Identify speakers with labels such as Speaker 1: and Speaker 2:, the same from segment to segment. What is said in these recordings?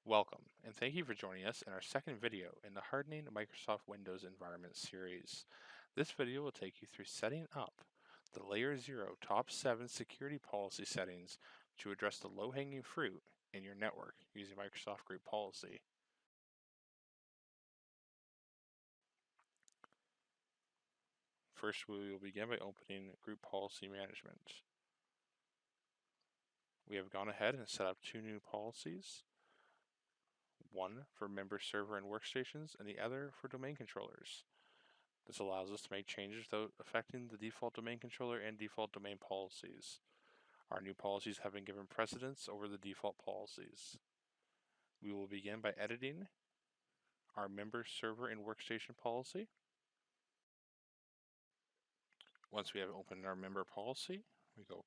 Speaker 1: Welcome, and thank you for joining us in our second video in the Hardening Microsoft Windows Environments series. This video will take you through setting up the Layer0 Top 7 security policy settings to address the low-hanging fruit in your network using Microsoft Group Policy. First, we will begin by opening Group Policy Management. We have gone ahead and set up two new policies, one for member server and workstations and the other for domain controllers. This allows us to make changes without affecting the default domain controller and default domain policies. Our new policies have been given precedence over the default policies. We will begin by editing our member server and workstation policy. Once we have opened our member policy, we go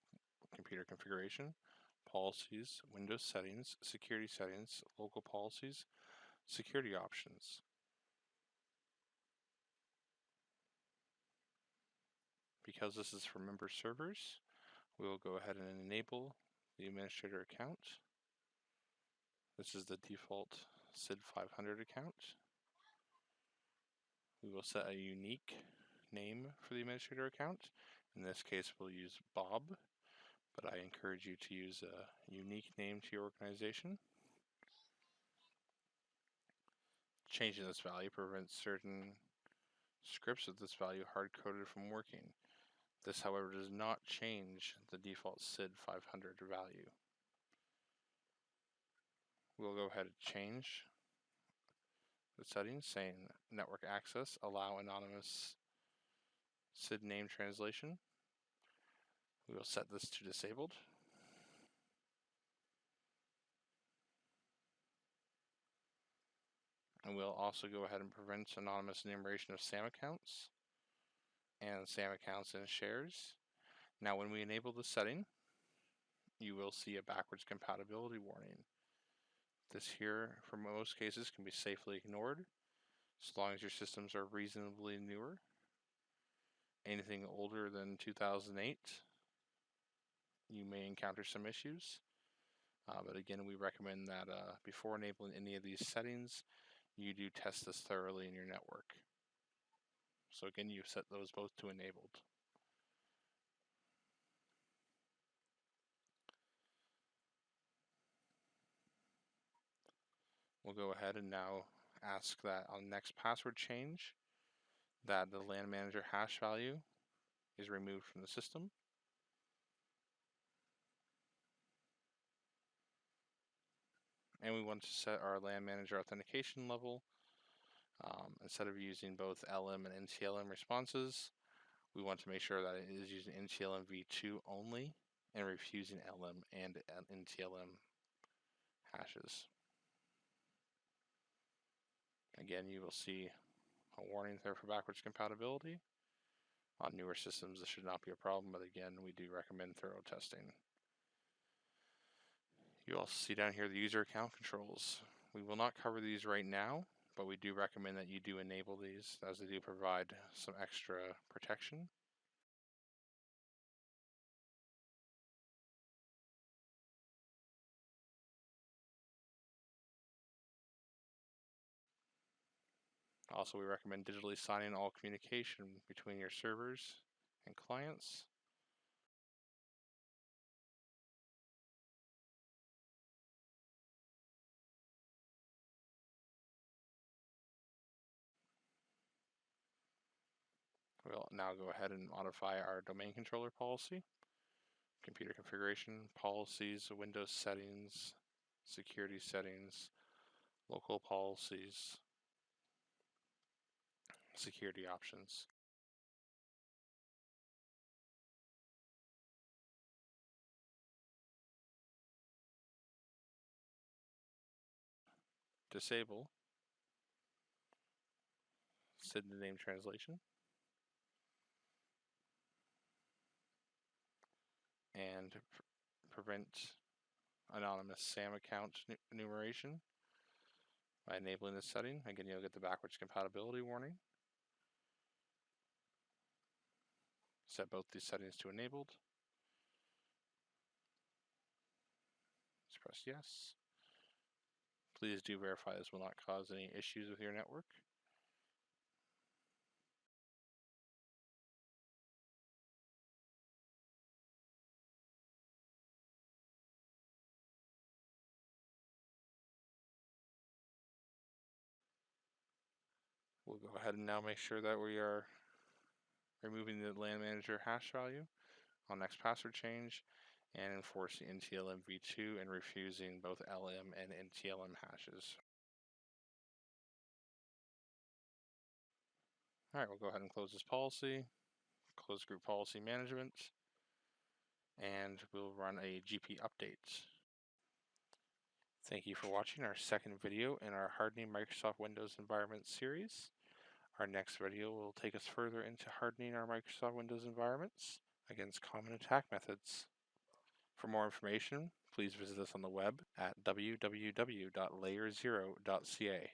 Speaker 1: computer configuration, policies, Windows settings, local policies, security options. Because this is for member servers, we will go ahead and enable the administrator account. This is the default SID 500 account. We will set a unique name for the administrator account. In this case, we'll use Bob, but I encourage you to use a unique name to your organization. Changing this value prevents certain scripts with this value hard-coded from working. This, however, does not change the default SID 500 value. We'll go ahead and change the settings saying network access, allow anonymous SID name translation. We will set this to disabled. And we'll also go ahead and prevent anonymous enumeration of SAM accounts and SAM accounts and shares. Now, when we enable the setting, you will see a backwards compatibility warning. This here, for most cases, can be safely ignored, as long as your systems are reasonably newer. Anything older than 2008, you may encounter some issues. But again, we recommend that before enabling any of these settings, you do test this thoroughly in your network. So again, you set those both to enabled. We'll go ahead and now ask that on next password change that the LAN manager hash value is removed from the system. And we want to set our LAN manager authentication level. Instead of using both LM and NTLM responses, we want to make sure that it is using NTLM v2 only and refusing LM and NTLM hashes. Again, you will see a warning there for backwards compatibility. On newer systems, this should not be a problem, but again, we do recommend thorough testing. You also see down here the user account controls. We will not cover these right now, but we do recommend that you do enable these as they do provide some extra protection. Also, we recommend digitally signing all communication between your servers and clients. We'll now go ahead and modify our domain controller policy, computer configuration, policies, Windows settings, security settings, local policies, security options. Disable SID name translation, and prevent anonymous SAM account enumeration by enabling this setting. Again, you'll get the backwards compatibility warning. Set both these settings to enabled. Let's press yes. Please do verify this will not cause any issues with your network. We'll go ahead and now make sure that we are removing the LAN manager hash value on next password change and enforcing NTLM v2 and refusing both LM and NTLM hashes. All right, we'll go ahead and close this policy, close group policy management, and we'll run a GP update. Thank you for watching our second video in our Hardening Microsoft Windows Environments series. Our next video will take us further into hardening our Microsoft Windows environments against common attack methods. For more information, please visit us on the web at www.layer0.ca.